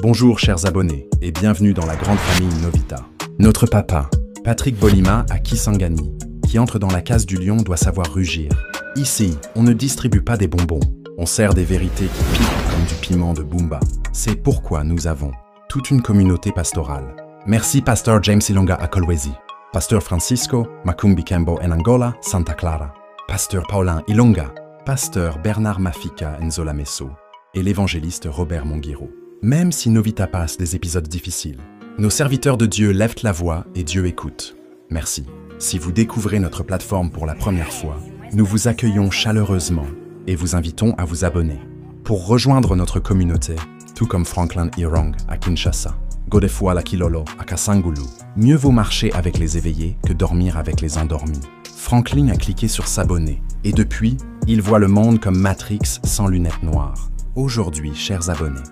Bonjour chers abonnés et bienvenue dans la grande famille Novita. Notre papa, Patrick Bolima à Kisangani, qui entre dans la case du lion doit savoir rugir. Ici, on ne distribue pas des bonbons, on sert des vérités qui piquent comme du piment de Bumba. C'est pourquoi nous avons toute une communauté pastorale. Merci Pasteur James Ilonga à Kolwezi, Pasteur Francisco Macumbi Kembo en Angola, Santa Clara, Pasteur Paulin Ilonga, Pasteur Bernard Mafika Nzola Messo et l'évangéliste Robert Monguiro. Même si Novita passe des épisodes difficiles, nos serviteurs de Dieu lèvent la voix et Dieu écoute. Merci. Si vous découvrez notre plateforme pour la première fois, nous vous accueillons chaleureusement et vous invitons à vous abonner. Pour rejoindre notre communauté, tout comme Franklin Irong à Kinshasa, Godefroid Lakilolo à Kasangulu, mieux vaut marcher avec les éveillés que dormir avec les endormis. Franklin a cliqué sur s'abonner et depuis, il voit le monde comme Matrix sans lunettes noires. Aujourd'hui, chers abonnés,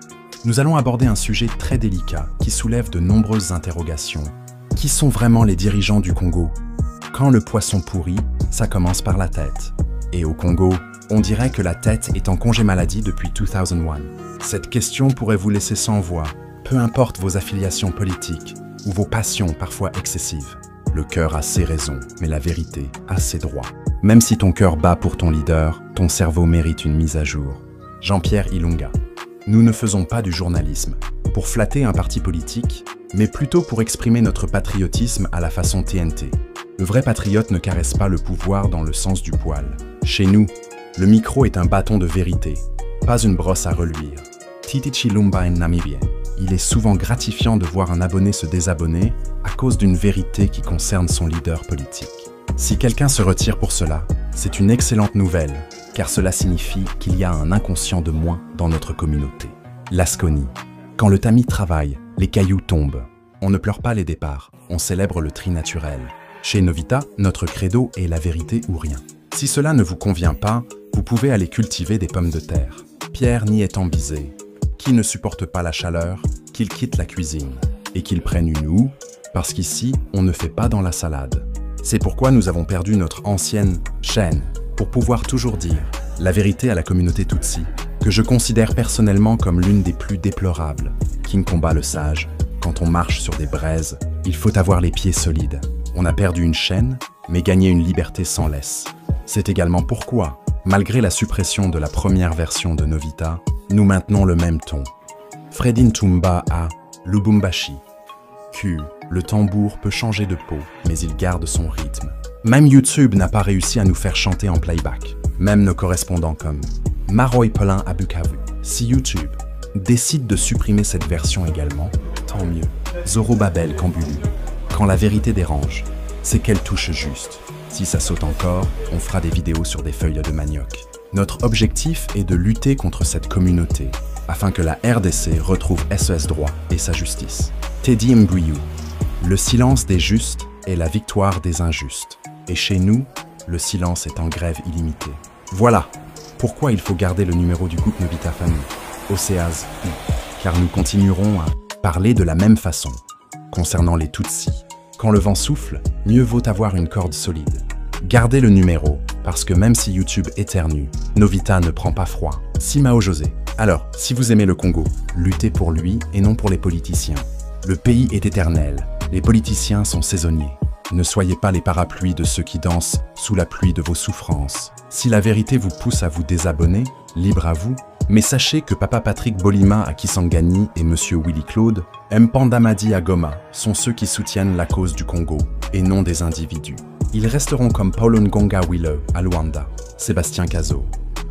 nous allons aborder un sujet très délicat qui soulève de nombreuses interrogations. Qui sont vraiment les dirigeants du Congo? Quand le poisson pourrit, ça commence par la tête. Et au Congo, on dirait que la tête est en congé maladie depuis 2001. Cette question pourrait vous laisser sans voix, peu importe vos affiliations politiques ou vos passions parfois excessives. Le cœur a ses raisons, mais la vérité a ses droits. Même si ton cœur bat pour ton leader, ton cerveau mérite une mise à jour. Jean-Pierre Ilunga. Nous ne faisons pas du journalisme pour flatter un parti politique, mais plutôt pour exprimer notre patriotisme à la façon TNT. Le vrai patriote ne caresse pas le pouvoir dans le sens du poil. Chez nous, le micro est un bâton de vérité, pas une brosse à reluire. Titi Chilumba en Namibie. Il est souvent gratifiant de voir un abonné se désabonner à cause d'une vérité qui concerne son leader politique. Si quelqu'un se retire pour cela, c'est une excellente nouvelle, car cela signifie qu'il y a un inconscient de moins dans notre communauté. L'Asconi. Quand le tamis travaille, les cailloux tombent. On ne pleure pas les départs, on célèbre le tri naturel. Chez Novita, notre credo est la vérité ou rien. Si cela ne vous convient pas, vous pouvez aller cultiver des pommes de terre. Pierre n'y étant bisé. Qui ne supporte pas la chaleur, qu'il quitte la cuisine. Et qu'il prenne une houe, parce qu'ici, on ne fait pas dans la salade. C'est pourquoi nous avons perdu notre ancienne chaîne, pour pouvoir toujours dire la vérité à la communauté Tutsi, que je considère personnellement comme l'une des plus déplorables. King combat le sage. Quand on marche sur des braises, il faut avoir les pieds solides. On a perdu une chaîne, mais gagné une liberté sans laisse. C'est également pourquoi, malgré la suppression de la première version de Novita, nous maintenons le même ton. Fredin Tumba à Lubumbashi. Q. Le tambour peut changer de peau, mais il garde son rythme. Même YouTube n'a pas réussi à nous faire chanter en playback. Même nos correspondants comme Maroy Pelin à Bukavu. Si YouTube décide de supprimer cette version également, tant mieux. Zorobabel Kambulu. Quand la vérité dérange, c'est qu'elle touche juste. Si ça saute encore, on fera des vidéos sur des feuilles de manioc. Notre objectif est de lutter contre cette communauté, afin que la RDC retrouve SES droit et sa justice. Teddy Mbuyou. Le silence des justes est la victoire des injustes. Et chez nous, le silence est en grève illimitée. Voilà pourquoi il faut garder le numéro du groupe Novita Family, OCEAS U, car nous continuerons à parler de la même façon. Concernant les Tutsis, quand le vent souffle, mieux vaut avoir une corde solide. Gardez le numéro, parce que même si YouTube éternue, Novita ne prend pas froid. Simao José. Alors, si vous aimez le Congo, luttez pour lui et non pour les politiciens. Le pays est éternel, les politiciens sont saisonniers. Ne soyez pas les parapluies de ceux qui dansent sous la pluie de vos souffrances. Si la vérité vous pousse à vous désabonner, libre à vous, mais sachez que Papa Patrick Bolima à Kisangani et Monsieur Willy Claude, Mpandamadi à Goma, sont ceux qui soutiennent la cause du Congo, et non des individus. Ils resteront comme Paulo Ngonga Willow à Luanda, Sébastien Cazot.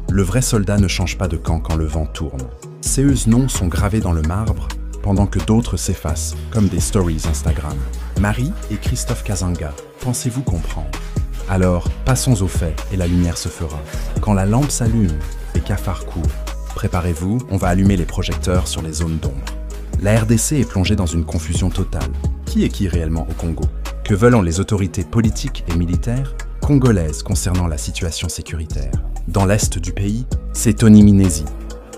Le vrai soldat ne change pas de camp quand le vent tourne. Ces noms sont gravés dans le marbre, pendant que d'autres s'effacent, comme des stories Instagram. Marie et Christophe Kazanga, pensez-vous comprendre? Alors, passons aux faits et la lumière se fera. Quand la lampe s'allume et cafard court, préparez-vous, on va allumer les projecteurs sur les zones d'ombre. La RDC est plongée dans une confusion totale. Qui est qui réellement au Congo? Que veulent les autorités politiques et militaires congolaises concernant la situation sécuritaire? Dans l'est du pays, c'est Tony Minesi.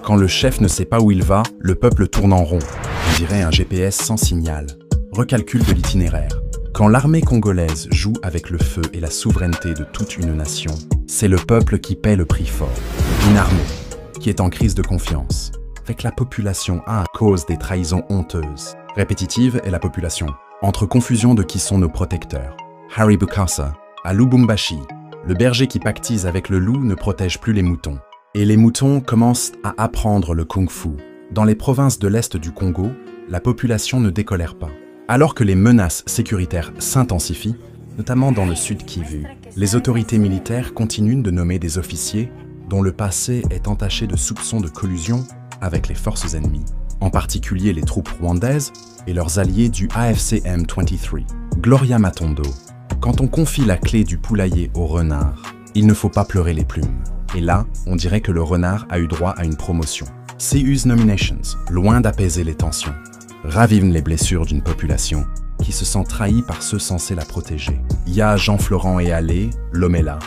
Quand le chef ne sait pas où il va, le peuple tourne en rond. On dirait un GPS sans signal. Recalcul de l'itinéraire. Quand l'armée congolaise joue avec le feu et la souveraineté de toute une nation, c'est le peuple qui paie le prix fort. Une armée qui est en crise de confiance. avec la population à cause des trahisons honteuses. Répétitive est la population, entre confusion de qui sont nos protecteurs. Harry Bukasa, à Lubumbashi, le berger qui pactise avec le loup ne protège plus les moutons. Et les moutons commencent à apprendre le kung-fu. Dans les provinces de l'Est du Congo, la population ne décolère pas. Alors que les menaces sécuritaires s'intensifient, notamment dans le sud Kivu, les autorités militaires continuent de nommer des officiers dont le passé est entaché de soupçons de collusion avec les forces ennemies, en particulier les troupes rwandaises et leurs alliés du AFC M23. Gloria Matondo, quand on confie la clé du poulailler au renard, il ne faut pas pleurer les plumes. Et là, on dirait que le renard a eu droit à une promotion. CU's Nominations, loin d'apaiser les tensions, ravivent les blessures d'une population qui se sent trahie par ceux censés la protéger. Il y a Jean-Florent et Allé, l'homme est là.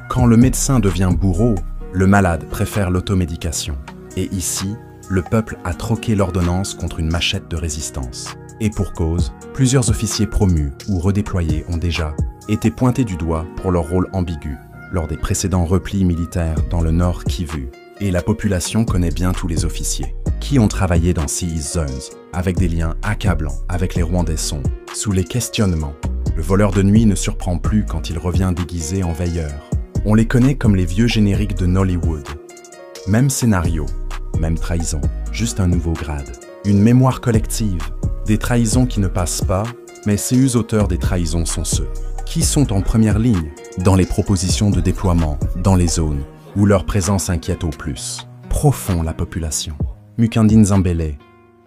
Quand le médecin devient bourreau, le malade préfère l'automédication. Et ici, le peuple a troqué l'ordonnance contre une machette de résistance. Et pour cause, plusieurs officiers promus ou redéployés ont déjà été pointés du doigt pour leur rôle ambigu lors des précédents replis militaires dans le nord Kivu. Et la population connaît bien tous les officiers, qui ont travaillé dans ces zones, avec des liens accablants avec les Rwandais sont, sous les questionnements. Le voleur de nuit ne surprend plus quand il revient déguisé en veilleur. On les connaît comme les vieux génériques de Nollywood. Même scénario, même trahison, juste un nouveau grade. Une mémoire collective, des trahisons qui ne passent pas, mais ces auteurs des trahisons sont ceux qui sont en première ligne dans les propositions de déploiement, dans les zones où leur présence inquiète au plus. Profond la population. Mukandine Zambele,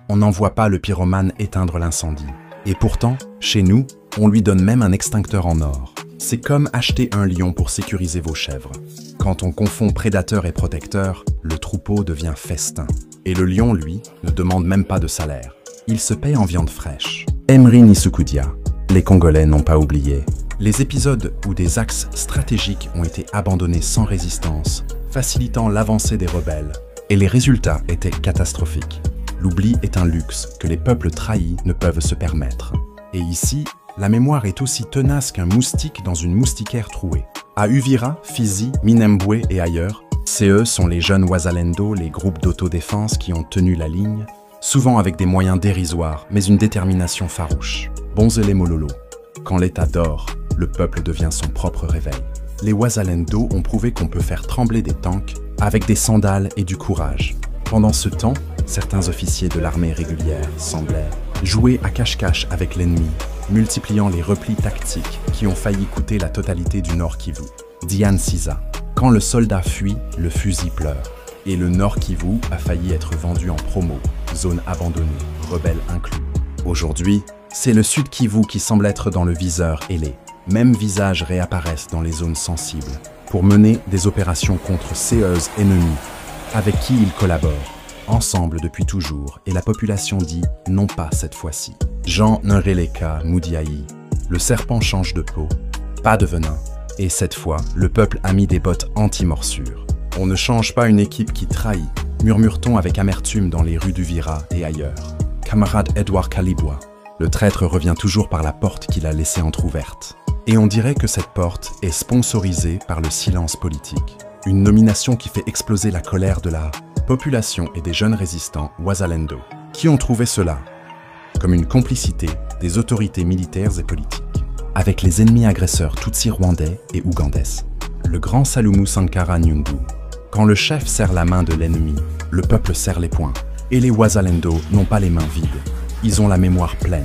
on n'envoie pas le pyromane éteindre l'incendie. Et pourtant, chez nous, on lui donne même un extincteur en or. C'est comme acheter un lion pour sécuriser vos chèvres. Quand on confond prédateur et protecteur, le troupeau devient festin. Et le lion, lui, ne demande même pas de salaire. Il se paye en viande fraîche. Emery Nisukudia, les Congolais n'ont pas oublié. Les épisodes où des axes stratégiques ont été abandonnés sans résistance, facilitant l'avancée des rebelles, et les résultats étaient catastrophiques. L'oubli est un luxe que les peuples trahis ne peuvent se permettre. Et ici, la mémoire est aussi tenace qu'un moustique dans une moustiquaire trouée. À Uvira, Fizi, Minembwe et ailleurs, CE sont les jeunes Wazalendo, les groupes d'autodéfense qui ont tenu la ligne, souvent avec des moyens dérisoires, mais une détermination farouche. Bonzele Mololo. Quand l'État dort, le peuple devient son propre réveil. Les Wazalendo ont prouvé qu'on peut faire trembler des tanks avec des sandales et du courage. Pendant ce temps, certains officiers de l'armée régulière semblaient jouer à cache-cache avec l'ennemi, multipliant les replis tactiques qui ont failli coûter la totalité du Nord Kivu. Diane Siza. Quand le soldat fuit, le fusil pleure. Et le Nord Kivu a failli être vendu en promo, zone abandonnée, rebelles inclus. Aujourd'hui, c'est le Sud Kivu qui semble être dans le viseur et les mêmes visages réapparaissent dans les zones sensibles pour mener des opérations contre ces ennemis avec qui ils collaborent, ensemble depuis toujours, et la population dit non pas cette fois-ci. Jean Nreleka Moudiaï, le serpent change de peau, pas de venin, et cette fois, le peuple a mis des bottes anti-morsure. On ne change pas une équipe qui trahit, murmure-t-on avec amertume dans les rues d'Uvira et ailleurs. Camarade Edouard Kalibwa, le traître revient toujours par la porte qu'il a laissée entr'ouverte. Et on dirait que cette porte est sponsorisée par le silence politique. Une nomination qui fait exploser la colère de la population et des jeunes résistants Wazalendo, qui ont trouvé cela comme une complicité des autorités militaires et politiques avec les ennemis agresseurs Tutsi rwandais et ougandais. Le grand Salumu Sankara Nyungu. Quand le chef serre la main de l'ennemi, le peuple serre les poings. Et les Wazalendo n'ont pas les mains vides, ils ont la mémoire pleine.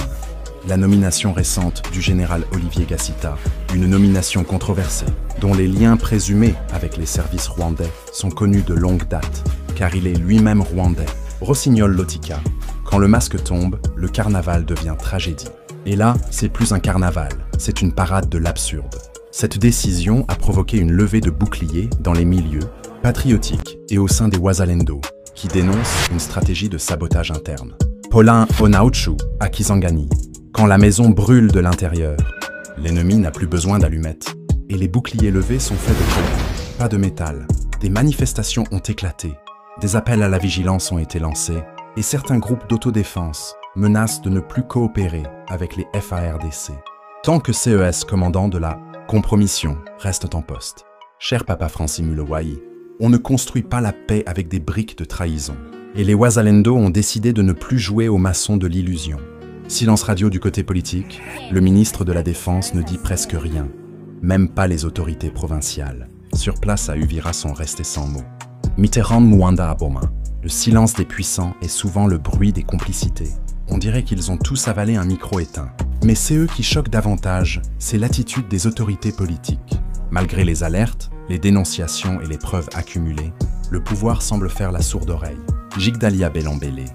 La nomination récente du général Olivier Gassita, une nomination controversée, dont les liens présumés avec les services rwandais sont connus de longue date, car il est lui-même rwandais. Rossignol Lotika. Quand le masque tombe, le carnaval devient tragédie. Et là, c'est plus un carnaval, c'est une parade de l'absurde. Cette décision a provoqué une levée de boucliers dans les milieux patriotiques et au sein des Wazalendo, qui dénoncent une stratégie de sabotage interne. Paulin Onauchu à Kisangani. Quand la maison brûle de l'intérieur, l'ennemi n'a plus besoin d'allumettes. Et les boucliers levés sont faits de coton, pas de métal. Des manifestations ont éclaté, des appels à la vigilance ont été lancés, et certains groupes d'autodéfense menacent de ne plus coopérer avec les FARDC. Tant que CES, commandant de la compromission, restent en poste. Cher papa Francis Mulewai, on ne construit pas la paix avec des briques de trahison. Et les Wazalendo ont décidé de ne plus jouer aux maçons de l'illusion. Silence radio du côté politique, le ministre de la Défense ne dit presque rien. Même pas les autorités provinciales. Sur place à Uvira sont restés sans mots. Mitterrand Mwanda Aboma. Le silence des puissants est souvent le bruit des complicités. On dirait qu'ils ont tous avalé un micro éteint. Mais c'est eux qui choquent davantage, c'est l'attitude des autorités politiques. Malgré les alertes, les dénonciations et les preuves accumulées, le pouvoir semble faire la sourde oreille. Jigdalia Belambélé.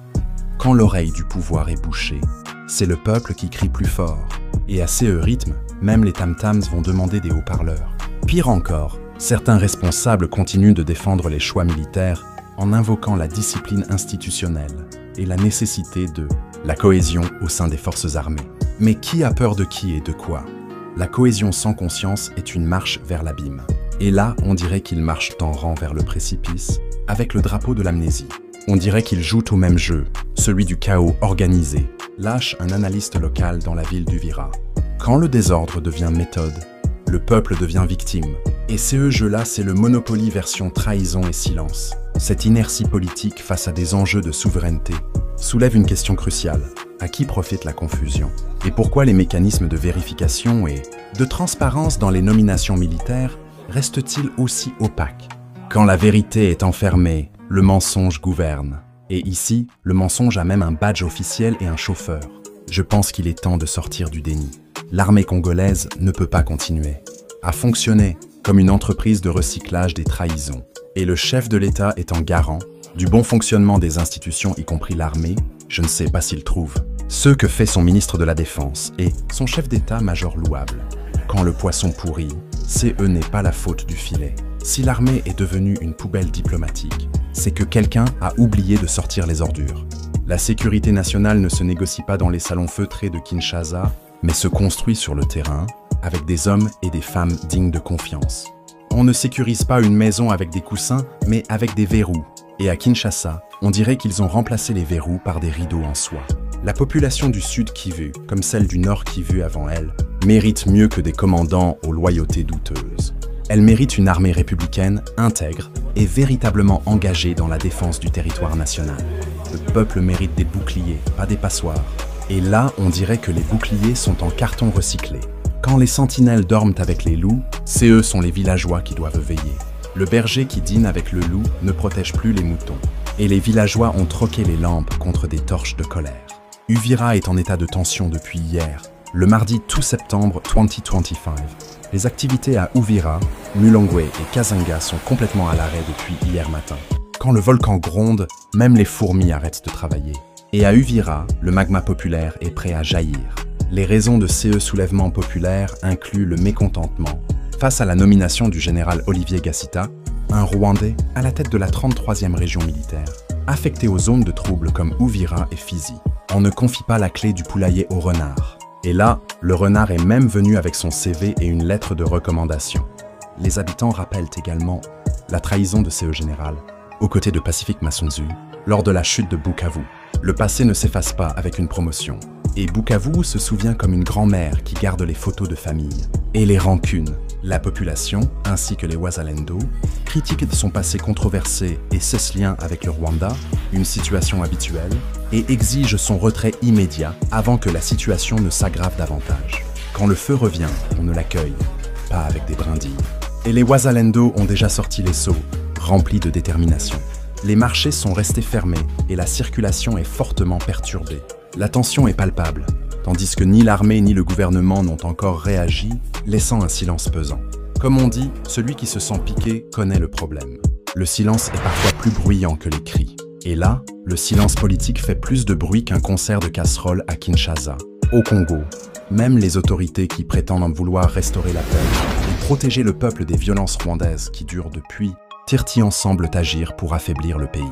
Quand l'oreille du pouvoir est bouchée, c'est le peuple qui crie plus fort. Et à ces rythmes, même les tam-tams vont demander des haut-parleurs. Pire encore, certains responsables continuent de défendre les choix militaires en invoquant la discipline institutionnelle et la nécessité de la cohésion au sein des forces armées. Mais qui a peur de qui et de quoi? La cohésion sans conscience est une marche vers l'abîme. Et là, on dirait qu'ils marchent en rang vers le précipice, avec le drapeau de l'amnésie. On dirait qu'ils jouent au même jeu, celui du chaos organisé, lâche un analyste local dans la ville d'Uvira. Quand le désordre devient méthode, le peuple devient victime. Et ce jeu-là, c'est le Monopoly version trahison et silence. Cette inertie politique face à des enjeux de souveraineté soulève une question cruciale. À qui profite la confusion? Et pourquoi les mécanismes de vérification et de transparence dans les nominations militaires restent-ils aussi opaques? Quand la vérité est enfermée, le mensonge gouverne. Et ici, le mensonge a même un badge officiel et un chauffeur. Je pense qu'il est temps de sortir du déni. L'armée congolaise ne peut pas continuer à fonctionner comme une entreprise de recyclage des trahisons. Et le chef de l'État étant garant du bon fonctionnement des institutions, y compris l'armée, je ne sais pas s'il trouve ce que fait son ministre de la Défense et son chef d'État-major louable. Quand le poisson pourrit, n'est pas la faute du filet. Si l'armée est devenue une poubelle diplomatique, c'est que quelqu'un a oublié de sortir les ordures. La sécurité nationale ne se négocie pas dans les salons feutrés de Kinshasa, mais se construit sur le terrain, avec des hommes et des femmes dignes de confiance. On ne sécurise pas une maison avec des coussins, mais avec des verrous. Et à Kinshasa, on dirait qu'ils ont remplacé les verrous par des rideaux en soie. La population du Sud Kivu, comme celle du Nord Kivu avant elle, mérite mieux que des commandants aux loyautés douteuses. Elle mérite une armée républicaine, intègre et véritablement engagée dans la défense du territoire national. Le peuple mérite des boucliers, pas des passoires. Et là, on dirait que les boucliers sont en carton recyclé. Quand les sentinelles dorment avec les loups, eux sont les villageois qui doivent veiller. Le berger qui dîne avec le loup ne protège plus les moutons. Et les villageois ont troqué les lampes contre des torches de colère. Uvira est en état de tension depuis hier, le mardi 2 septembre 2025. Les activités à Uvira, Mulongwe et Kazanga sont complètement à l'arrêt depuis hier matin. Quand le volcan gronde, même les fourmis arrêtent de travailler. Et à Uvira, le magma populaire est prêt à jaillir. Les raisons de ce soulèvement populaire incluent le mécontentement face à la nomination du général Olivier Gassita, un Rwandais à la tête de la 33e région militaire, affecté aux zones de troubles comme Uvira et Fizi. On ne confie pas la clé du poulailler au renard. Et là, le renard est même venu avec son CV et une lettre de recommandation. Les habitants rappellent également la trahison de ce général, aux côtés de Pacifique Massunzu, lors de la chute de Bukavu. Le passé ne s'efface pas avec une promotion. Et Bukavu se souvient comme une grand-mère qui garde les photos de famille. Et les rancunes. La population, ainsi que les Wazalendo, critiquent son passé controversé et ses liens avec le Rwanda, une situation habituelle, et exigent son retrait immédiat avant que la situation ne s'aggrave davantage. Quand le feu revient, on ne l'accueille, pas avec des brindilles. Et les Wazalendo ont déjà sorti les seaux, remplis de détermination. Les marchés sont restés fermés et la circulation est fortement perturbée. La tension est palpable, tandis que ni l'armée ni le gouvernement n'ont encore réagi, laissant un silence pesant. Comme on dit, celui qui se sent piqué connaît le problème. Le silence est parfois plus bruyant que les cris. Et là, le silence politique fait plus de bruit qu'un concert de casseroles à Kinshasa. Au Congo, même les autorités qui prétendent en vouloir restaurer la paix et protéger le peuple des violences rwandaises qui durent depuis, tirent semblent agir pour affaiblir le pays.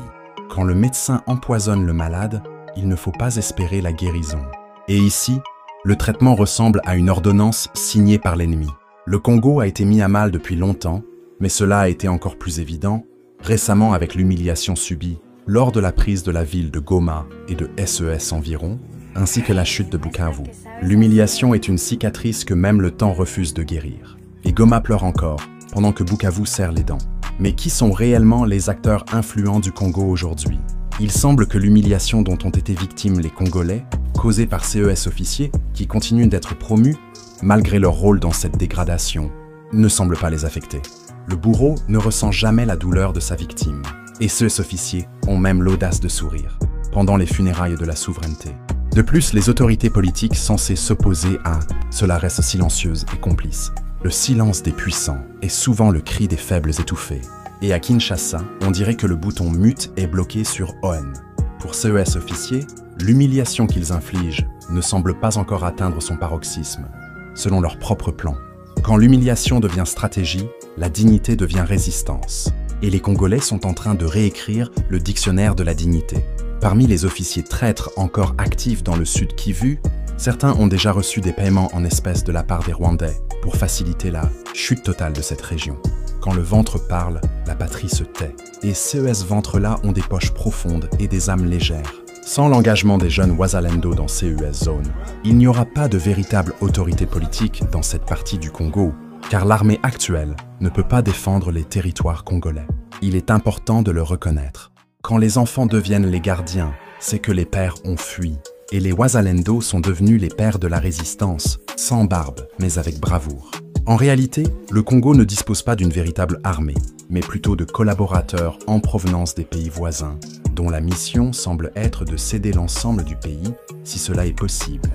Quand le médecin empoisonne le malade, il ne faut pas espérer la guérison. Et ici, le traitement ressemble à une ordonnance signée par l'ennemi. Le Congo a été mis à mal depuis longtemps, mais cela a été encore plus évident récemment avec l'humiliation subie lors de la prise de la ville de Goma et de SES environ, ainsi que la chute de Bukavu. L'humiliation est une cicatrice que même le temps refuse de guérir. Et Goma pleure encore, pendant que Bukavu serre les dents. Mais qui sont réellement les acteurs influents du Congo aujourd'hui? Il semble que l'humiliation dont ont été victimes les Congolais, causée par CES officiers qui continuent d'être promus, malgré leur rôle dans cette dégradation, ne semble pas les affecter. Le bourreau ne ressent jamais la douleur de sa victime, et CES officiers ont même l'audace de sourire pendant les funérailles de la souveraineté. De plus, les autorités politiques censées s'opposer à cela restent silencieuses et complices. Le silence des puissants est souvent le cri des faibles étouffés. Et à Kinshasa, on dirait que le bouton mute est bloqué sur ON. Pour CES officiers, l'humiliation qu'ils infligent ne semble pas encore atteindre son paroxysme, selon leur propre plan. Quand l'humiliation devient stratégie, la dignité devient résistance. Et les Congolais sont en train de réécrire le dictionnaire de la dignité. Parmi les officiers traîtres encore actifs dans le sud Kivu, certains ont déjà reçu des paiements en espèces de la part des Rwandais pour faciliter la chute totale de cette région. Quand le ventre parle, la patrie se tait. Et ces ventres-là ont des poches profondes et des âmes légères. Sans l'engagement des jeunes Wazalendo dans CES Zone, il n'y aura pas de véritable autorité politique dans cette partie du Congo, car l'armée actuelle ne peut pas défendre les territoires congolais. Il est important de le reconnaître. Quand les enfants deviennent les gardiens, c'est que les pères ont fui. Et les Wazalendo sont devenus les pères de la résistance, sans barbe, mais avec bravoure. En réalité, le Congo ne dispose pas d'une véritable armée, mais plutôt de collaborateurs en provenance des pays voisins, dont la mission semble être de céder l'ensemble du pays, si cela est possible.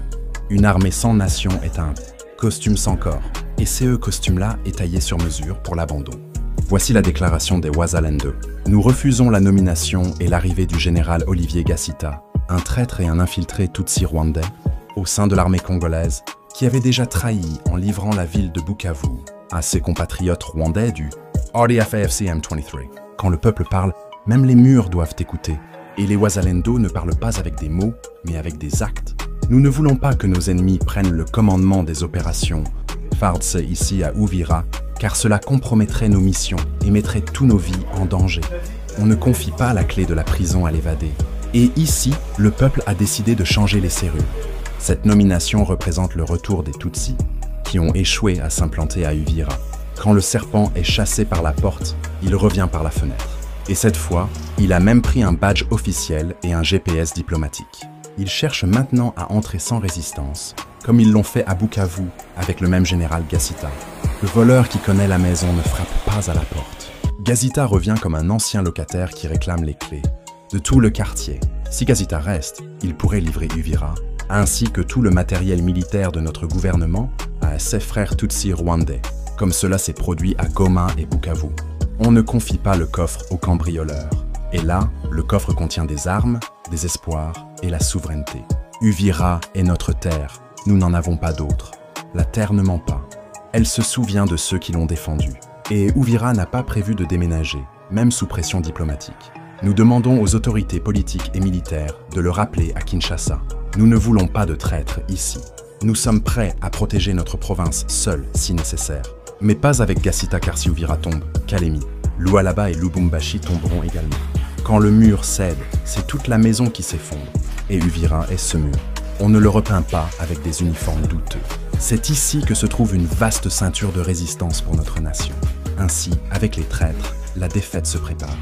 Une armée sans nation est un costume sans corps, et ce costume-là est taillé sur mesure pour l'abandon. Voici la déclaration des Wazalendo. Nous refusons la nomination et l'arrivée du général Olivier Gassita, un traître et un infiltré Tutsi rwandais, au sein de l'armée congolaise, qui avait déjà trahi en livrant la ville de Bukavu à ses compatriotes rwandais du RDF-AFC M23. Quand le peuple parle, même les murs doivent écouter. Et les Wazalendo ne parlent pas avec des mots, mais avec des actes. Nous ne voulons pas que nos ennemis prennent le commandement des opérations FARDC ici à Uvira, car cela compromettrait nos missions et mettrait tous nos vies en danger. On ne confie pas la clé de la prison à l'évadé. Et ici, le peuple a décidé de changer les serrures. Cette nomination représente le retour des Tutsis, qui ont échoué à s'implanter à Uvira. Quand le serpent est chassé par la porte, il revient par la fenêtre. Et cette fois, il a même pris un badge officiel et un GPS diplomatique. Ils cherchent maintenant à entrer sans résistance, comme ils l'ont fait à Bukavu avec le même général Gassita. Le voleur qui connaît la maison ne frappe pas à la porte. Gassita revient comme un ancien locataire qui réclame les clés de tout le quartier. Si Gassita reste, il pourrait livrer Uvira, ainsi que tout le matériel militaire de notre gouvernement à ses frères Tutsi rwandais, comme cela s'est produit à Goma et Bukavu. On ne confie pas le coffre aux cambrioleurs. Et là, le coffre contient des armes, des espoirs et la souveraineté. Uvira est notre terre, nous n'en avons pas d'autre. La terre ne ment pas. Elle se souvient de ceux qui l'ont défendue. Et Uvira n'a pas prévu de déménager, même sous pression diplomatique. Nous demandons aux autorités politiques et militaires de le rappeler à Kinshasa. Nous ne voulons pas de traîtres ici. Nous sommes prêts à protéger notre province seuls si nécessaire. Mais pas avec Gassita, car si Uvira tombe, Kalemi, Lualaba et Lubumbashi tomberont également. Quand le mur cède, c'est toute la maison qui s'effondre. Et Uvira est ce mur. On ne le repeint pas avec des uniformes douteux. C'est ici que se trouve une vaste ceinture de résistance pour notre nation. Ainsi, avec les traîtres, la défaite se prépare.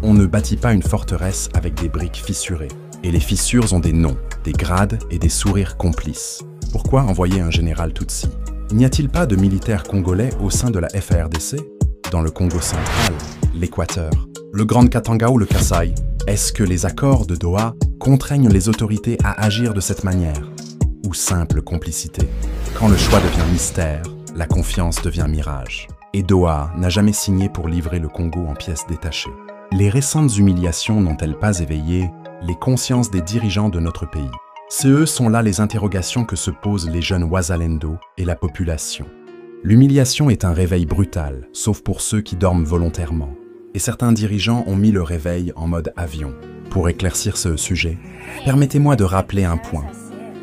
On ne bâtit pas une forteresse avec des briques fissurées. Et les fissures ont des noms, des grades et des sourires complices. Pourquoi envoyer un général Tutsi? N'y a-t-il pas de militaires congolais au sein de la FARDC? Dans le Congo central, l'Équateur, le Grand Katanga ou le Kasaï? Est-ce que les accords de Doha contraignent les autorités à agir de cette manière? Ou simple complicité? Quand le choix devient mystère, la confiance devient mirage. Et Doha n'a jamais signé pour livrer le Congo en pièces détachées. Les récentes humiliations n'ont-elles pas éveillé les consciences des dirigeants de notre pays? Ces sont là les interrogations que se posent les jeunes Wazalendo et la population. L'humiliation est un réveil brutal, sauf pour ceux qui dorment volontairement. Et certains dirigeants ont mis le réveil en mode avion. Pour éclaircir ce sujet, permettez-moi de rappeler un point.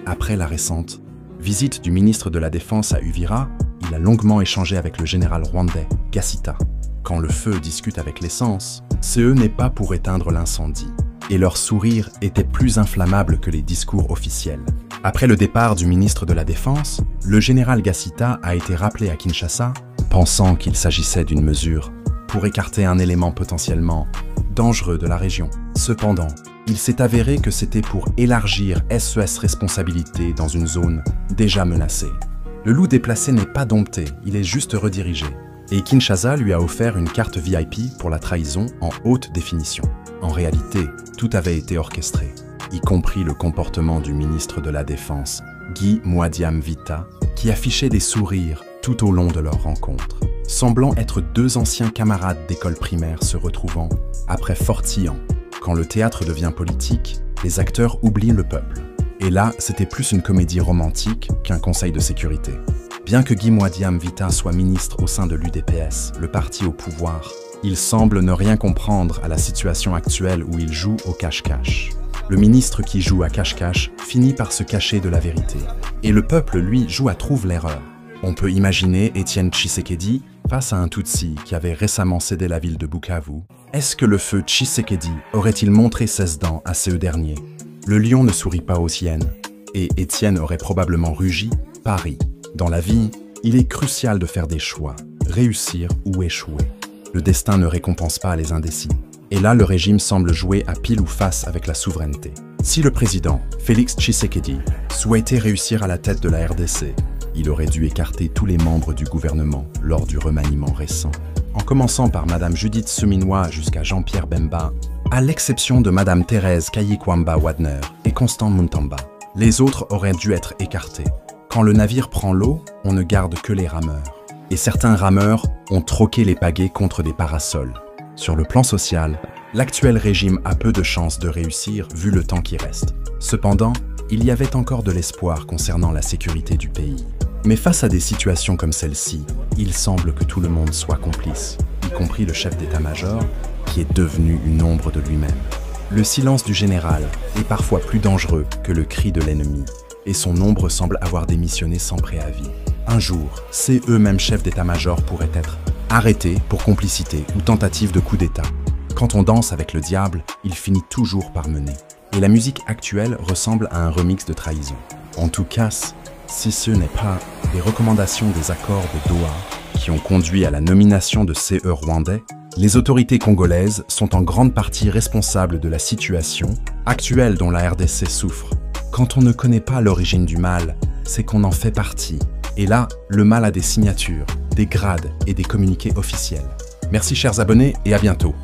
Après la récente visite du ministre de la Défense à Uvira, il a longuement échangé avec le général rwandais, Gassita. Quand le feu discute avec l'essence, CE n'est pas pour éteindre l'incendie. Et leur sourire était plus inflammable que les discours officiels. Après le départ du ministre de la Défense, le général Gassita a été rappelé à Kinshasa, pensant qu'il s'agissait d'une mesure pour écarter un élément potentiellement dangereux de la région. Cependant, Il s'est avéré que c'était pour élargir SES responsabilité dans une zone déjà menacée. Le loup déplacé n'est pas dompté, il est juste redirigé. Et Kinshasa lui a offert une carte VIP pour la trahison en haute définition. En réalité, tout avait été orchestré, y compris le comportement du ministre de la Défense, Guy Mouadiam Vita, qui affichait des sourires tout au long de leur rencontre, semblant être deux anciens camarades d'école primaire se retrouvant après Fortillan. Quand le théâtre devient politique, les acteurs oublient le peuple. Et là, c'était plus une comédie romantique qu'un conseil de sécurité. Bien que Guy Mouadiam Vita soit ministre au sein de l'UDPS, le parti au pouvoir, il semble ne rien comprendre à la situation actuelle où il joue au cache-cache. Le ministre qui joue à cache-cache finit par se cacher de la vérité. Et le peuple, lui, joue à trouve l'erreur. On peut imaginer Étienne Tshisekedi face à un Tutsi qui avait récemment cédé la ville de Bukavu. Est-ce que le feu Tshisekedi aurait-il montré ses dents à ce dernier? Le lion ne sourit pas aux hyènes, et Étienne aurait probablement rugi « Paris ». Dans la vie, il est crucial de faire des choix, réussir ou échouer. Le destin ne récompense pas les indécis. Et là, le régime semble jouer à pile ou face avec la souveraineté. Si le président, Félix Tshisekedi, souhaitait réussir à la tête de la RDC, il aurait dû écarter tous les membres du gouvernement lors du remaniement récent. En commençant par Madame Judith Suminwa jusqu'à Jean-Pierre Bemba, à l'exception de Madame Thérèse Kayikwamba-Wadner et Constant Muntamba, les autres auraient dû être écartés. Quand le navire prend l'eau, on ne garde que les rameurs. Et certains rameurs ont troqué les pagaies contre des parasols. Sur le plan social, l'actuel régime a peu de chances de réussir vu le temps qui reste. Cependant, il y avait encore de l'espoir concernant la sécurité du pays. Mais face à des situations comme celle-ci, il semble que tout le monde soit complice, y compris le chef d'état-major, qui est devenu une ombre de lui-même. Le silence du général est parfois plus dangereux que le cri de l'ennemi, et son ombre semble avoir démissionné sans préavis. Un jour, ces eux-mêmes chefs d'état-major pourraient être arrêtés pour complicité ou tentative de coup d'état. Quand on danse avec le diable, il finit toujours par mener. Et la musique actuelle ressemble à un remix de trahison. En tout cas, si ce n'est pas les recommandations des accords de Doha qui ont conduit à la nomination de CE rwandais, les autorités congolaises sont en grande partie responsables de la situation actuelle dont la RDC souffre. Quand on ne connaît pas l'origine du mal, c'est qu'on en fait partie. Et là, le mal a des signatures, des grades et des communiqués officiels. Merci chers abonnés et à bientôt.